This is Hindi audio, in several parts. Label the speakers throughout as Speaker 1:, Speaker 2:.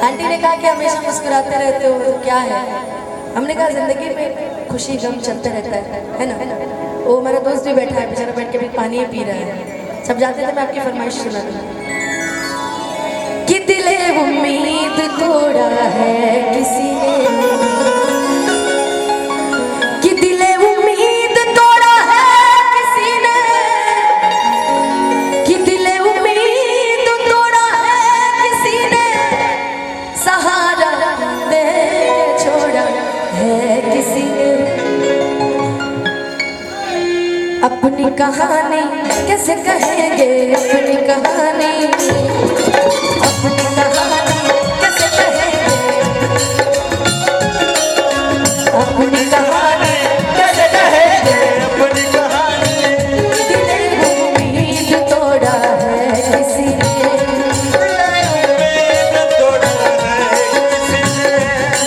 Speaker 1: आंटी ने कहा कि हमेशा मुस्कुराते रहते हो तो क्या है? हमने कहा जिंदगी में खुशी गम चलते रहता है ना। वो मेरा दोस्त भी बैठा है बेचारा, बैठ के भी पानी ही पी रहा है। सब जाते थे, मैं आपकी फरमाइश सुना दूँ कि दिले उम्मीद तोड़ा है किसी ने, कि दिले उम्मीद तोड़ा है किसी ने, कि दिले उम्मीद तोड़ा है किसी ने, सहारा दे के छोड़ा है किसी ने। अपनी कहानी कैसे कहेंगे, अपनी कहानी, अपनी कहानी कैसे कहेंगे, अपनी कहानी कैसे कहेंगे, अपनी कहानी। दिले उम्मीद तोड़ा है किसी ने, उम्मीद तोड़ा है किसी ने,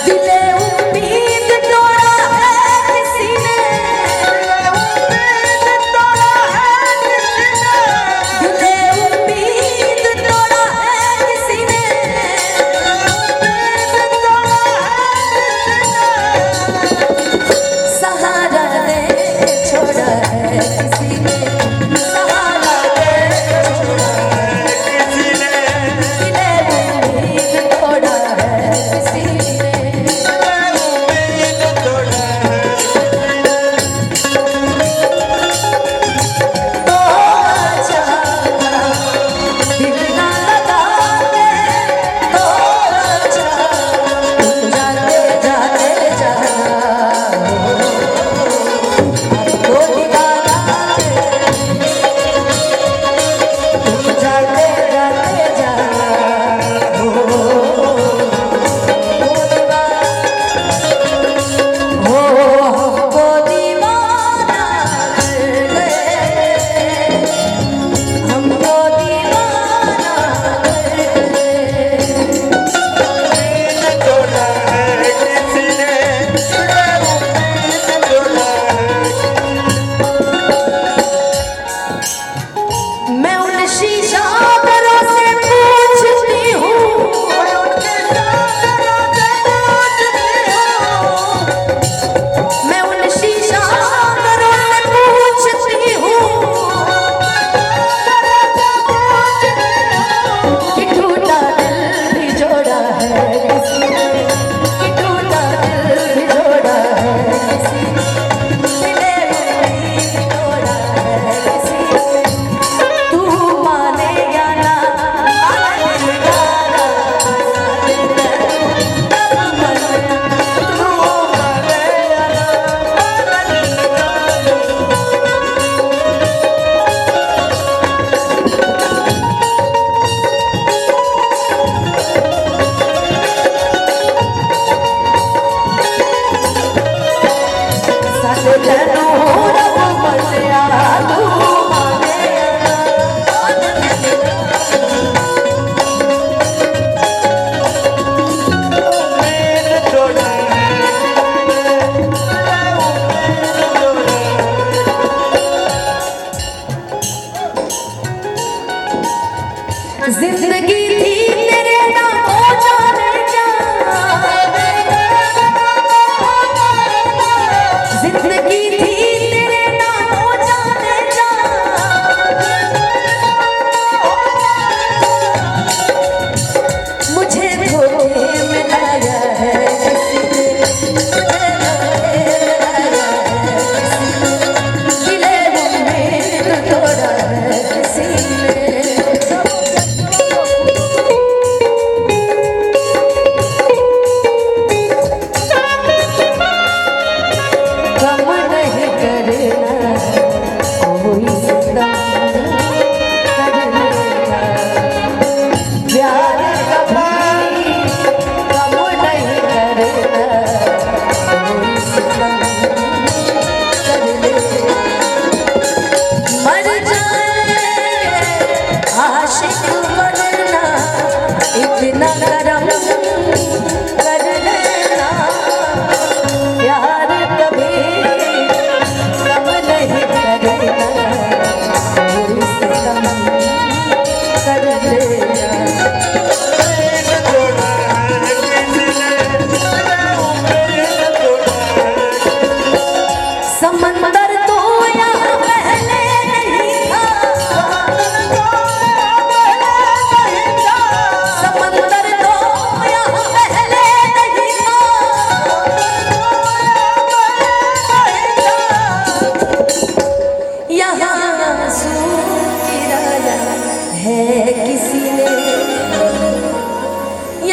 Speaker 1: दिले उम्मीद तोड़ा है किसी ने, उम्मीद तोड़ा है किसी ने, दिले उम्मीद तोड़ा है किसी ने, उम्मीद तोड़ा है किसी ने, सहारा दे छोड़ा है किसी ने, सहारा दे छोड़ा है किसी ने, दिले उम्मीद तोड़ा है किसी ने, उम्मीद तोड़ा है तो अच्छा दिल ना लगाते तो अच्छा, तुम जाते जाते जाना हमको दीवाना, तुम जाते जाते जाना हमको दीवाना, हमको दीवाना कर गए, हमको दीवाना कर गए। उम्मीद तोड़ा है किसी ने, उम्मीद तोड़ा है। मैं उन शीशा घरों से पूछती हूँ, मैं उनके सागरों से पूछती हूँ, मैं उन शीशा घरों से पूछती हूँ, कि टूटा दिल भी जोड़ा है किसी ने, कि टूटा दिल भी जोड़ा है किसी ने, दिले उम्मीद तोड़ा है किसी ने। तू माने या ना माने गाना सारे करूं तब मरना, तू माने या ना माने गाना।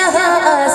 Speaker 1: यहाँ